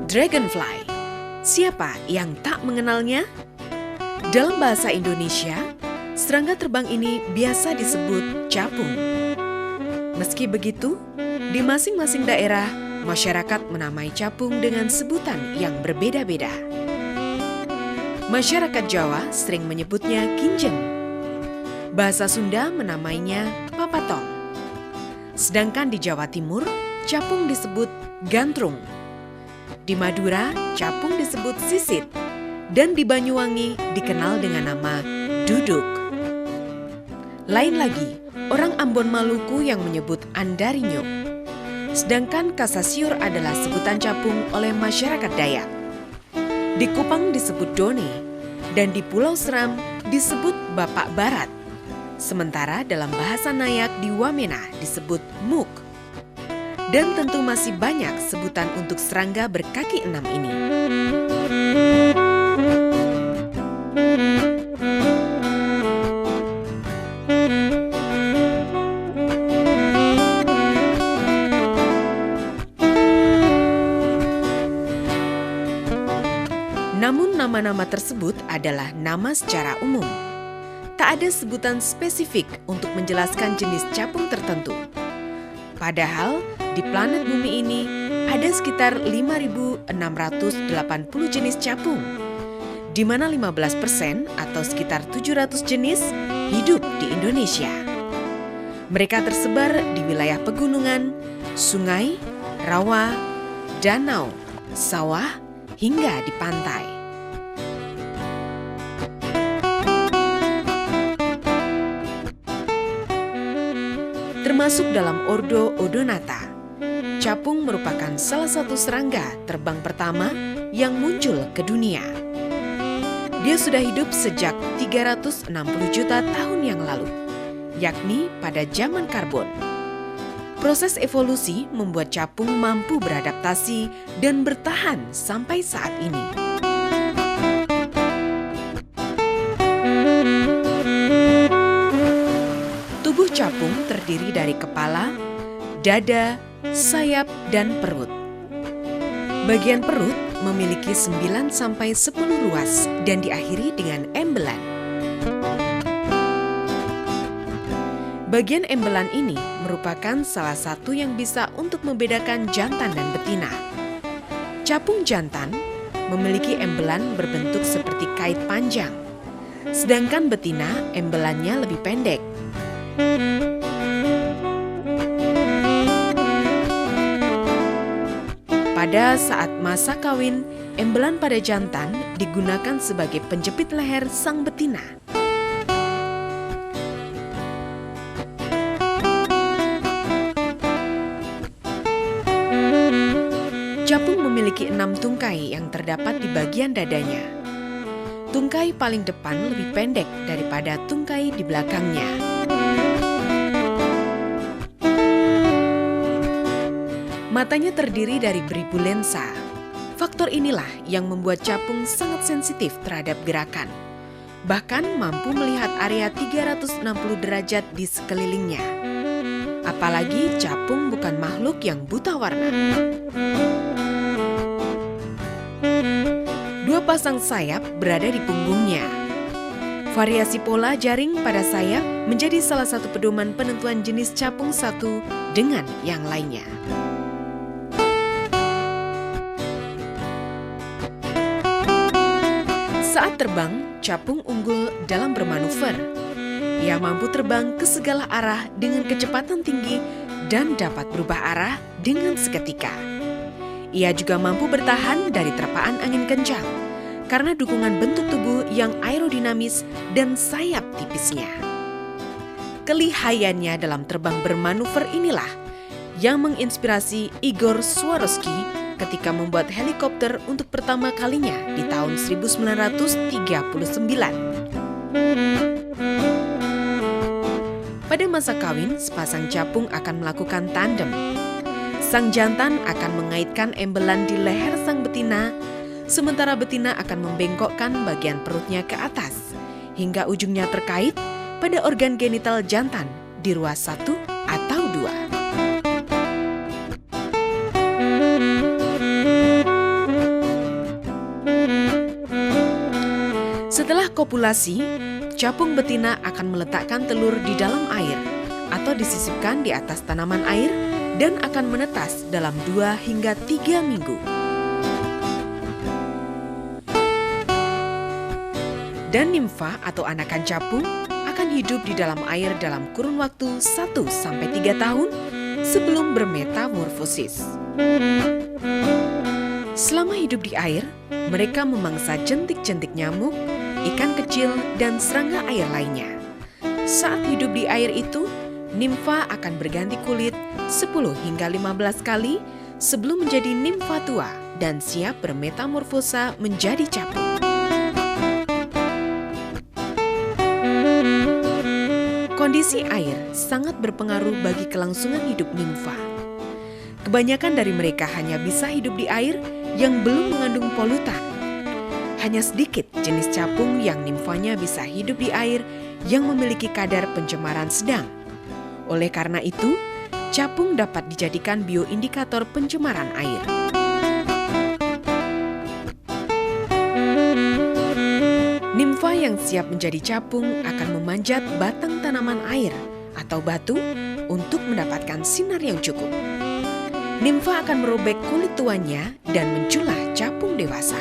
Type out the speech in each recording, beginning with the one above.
Dragonfly. Siapa yang tak mengenalnya? Dalam bahasa Indonesia, serangga terbang ini biasa disebut capung. Meski begitu, di masing-masing daerah, masyarakat menamai capung dengan sebutan yang berbeda-beda. Masyarakat Jawa sering menyebutnya kinjeng. Bahasa Sunda menamainya papatong. Sedangkan di Jawa Timur, capung disebut gantrung. Di Madura, capung disebut sisit, dan di Banyuwangi dikenal dengan nama duduk. Lain lagi, orang Ambon Maluku yang menyebut andarinyo. Sedangkan kasasiur adalah sebutan capung oleh masyarakat Dayak. Di Kupang disebut done, dan di Pulau Seram disebut bapak barat. Sementara dalam bahasa Nayak di Wamena disebut muk. Dan tentu masih banyak sebutan untuk serangga berkaki 6 ini. Namun nama-nama tersebut adalah nama secara umum. Tak ada sebutan spesifik untuk menjelaskan jenis capung tertentu. Padahal di planet bumi ini ada sekitar 5.680 jenis capung, di mana 15% atau sekitar 700 jenis hidup di Indonesia. Mereka tersebar di wilayah pegunungan, sungai, rawa, danau, sawah, hingga di pantai. Termasuk dalam ordo Odonata, capung merupakan salah satu serangga terbang pertama yang muncul ke dunia. Dia sudah hidup sejak 360 juta tahun yang lalu, yakni pada zaman karbon. Proses evolusi membuat capung mampu beradaptasi dan bertahan sampai saat ini. Tubuh capung terdiri dari kepala, dada, sayap, dan perut. Bagian perut memiliki 9-10 ruas dan diakhiri dengan embelan. Bagian embelan ini merupakan salah satu yang bisa untuk membedakan jantan dan betina. Capung jantan memiliki embelan berbentuk seperti kait panjang, sedangkan betina embelannya lebih pendek. Pada saat masa kawin, embelan pada jantan digunakan sebagai penjepit leher sang betina. Capung memiliki 6 tungkai yang terdapat di bagian dadanya. Tungkai paling depan lebih pendek daripada tungkai di belakangnya. Matanya terdiri dari beribu lensa. Faktor inilah yang membuat capung sangat sensitif terhadap gerakan. Bahkan mampu melihat area 360 derajat di sekelilingnya. Apalagi capung bukan makhluk yang buta warna. Dua pasang sayap berada di punggungnya. Variasi pola jaring pada sayap menjadi salah satu pedoman penentuan jenis capung satu dengan yang lainnya. Saat terbang, capung unggul dalam bermanuver. Ia mampu terbang ke segala arah dengan kecepatan tinggi dan dapat berubah arah dengan seketika. Ia juga mampu bertahan dari terpaan angin kencang karena dukungan bentuk tubuh yang aerodinamis dan sayap tipisnya. Kelihayannya dalam terbang bermanuver inilah yang menginspirasi Igor Swarovski ketika membuat helikopter untuk pertama kalinya di tahun 1939. Pada masa kawin, sepasang capung akan melakukan tandem. Sang jantan akan mengaitkan embelan di leher sang betina, sementara betina akan membengkokkan bagian perutnya ke atas, hingga ujungnya terkait pada organ genital jantan di ruas 1 atau 2. kopulasi, capung betina akan meletakkan telur di dalam air atau disisipkan di atas tanaman air dan akan menetas dalam 2 hingga 3 minggu. Dan nimfa atau anakan capung akan hidup di dalam air dalam kurun waktu 1-3 tahun sebelum bermetamorfosis. Selama hidup di air, mereka memangsa jentik-jentik nyamuk, ikan kecil, dan serangga air lainnya. Saat hidup di air itu, nimfa akan berganti kulit 10 hingga 15 kali sebelum menjadi nimfa tua dan siap bermetamorfosa menjadi capung. Kondisi air sangat berpengaruh bagi kelangsungan hidup nimfa. Kebanyakan dari mereka hanya bisa hidup di air yang belum mengandung polutan. Hanya sedikit jenis capung yang nimfanya bisa hidup di air yang memiliki kadar pencemaran sedang. Oleh karena itu, capung dapat dijadikan bioindikator pencemaran air. Nimfa yang siap menjadi capung akan memanjat batang tanaman air atau batu untuk mendapatkan sinar yang cukup. Nimfa akan merobek kulit tuannya dan menculah capung dewasa.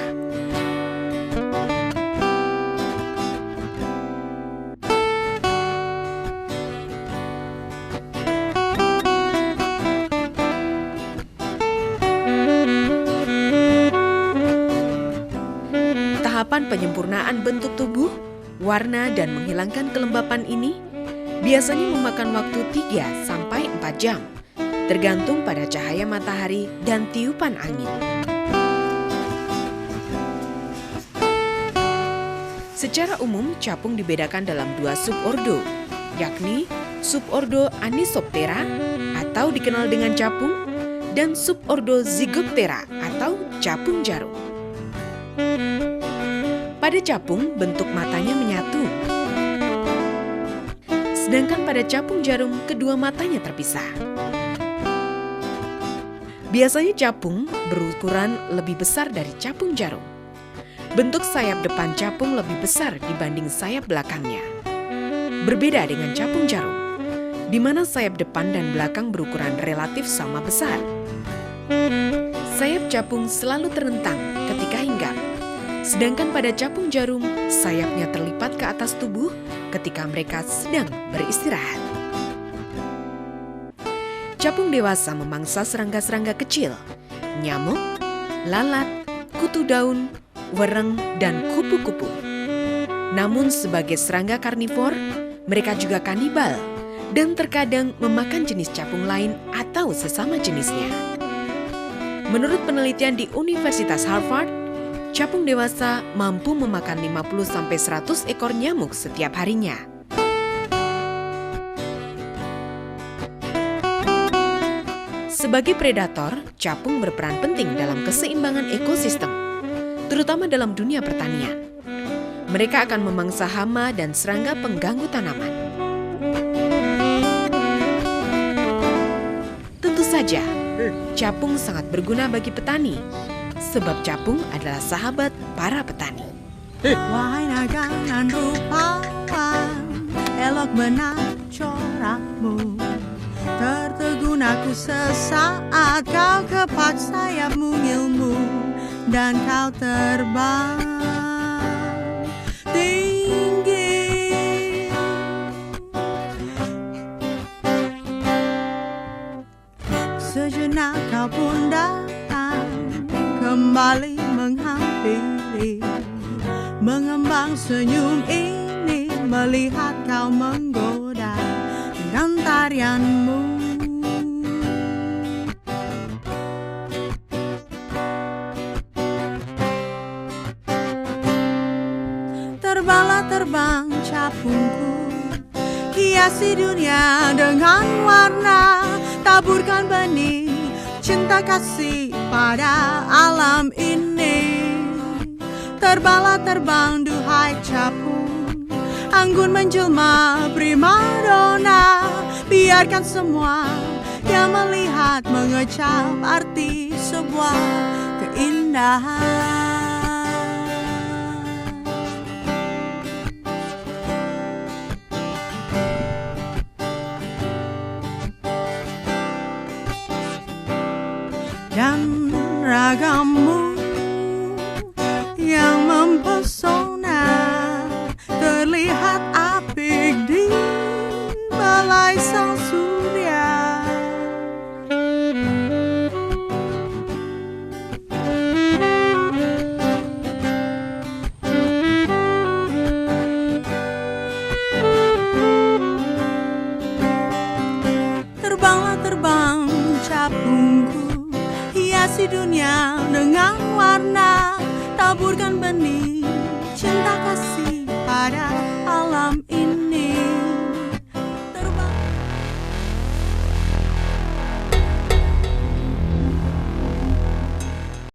Tahapan penyempurnaan bentuk tubuh, warna, dan menghilangkan kelembapan ini biasanya memakan waktu 3-4 jam, tergantung pada cahaya matahari dan tiupan angin. Secara umum, capung dibedakan dalam 2 subordo, yakni subordo Anisoptera atau dikenal dengan capung, dan subordo Zygoptera atau capung jarum. Pada capung, bentuk matanya menyatu. Sedangkan pada capung jarum, kedua matanya terpisah. Biasanya capung berukuran lebih besar dari capung jarum. Bentuk sayap depan capung lebih besar dibanding sayap belakangnya. Berbeda dengan capung jarum, di mana sayap depan dan belakang berukuran relatif sama besar. Sayap capung selalu terentang ketika hinggap. Sedangkan pada capung jarum, sayapnya terlipat ke atas tubuh ketika mereka sedang beristirahat. Capung dewasa memangsa serangga-serangga kecil, nyamuk, lalat, kutu daun, wereng, dan kupu-kupu. Namun sebagai serangga karnivor, mereka juga kanibal dan terkadang memakan jenis capung lain atau sesama jenisnya. Menurut penelitian di Universitas Harvard, capung dewasa mampu memakan 50-100 ekor nyamuk setiap harinya. Sebagai predator, capung berperan penting dalam keseimbangan ekosistem, terutama dalam dunia pertanian. Mereka akan memangsa hama dan serangga pengganggu tanaman. Tentu saja, capung sangat berguna bagi petani, sebab capung adalah sahabat para petani. Wahai naga nan rupawan, elok benar corakmu. Tertegun aku sesaat kau kepak sayapmu ilmu, dan kau terbang tinggi. Sejenak kau pun datang kembali menghampiri, mengembang senyum ini melihat kau menggoda dengan tarianmu. Terbanglah terbang capungku, hiasi dunia dengan warna, taburkan benih cinta kasih pada alam ini. Terbanglah terbang duhai capung, anggun menjelma primadona. Biarkan semua yang melihat mengecap arti sebuah keindahan. ragamu yang mempesona, terlihat apik di balai sang surya. Terbanglah terbang capungku, hiasi dunia dengan warna, taburkan benih cinta kasih pada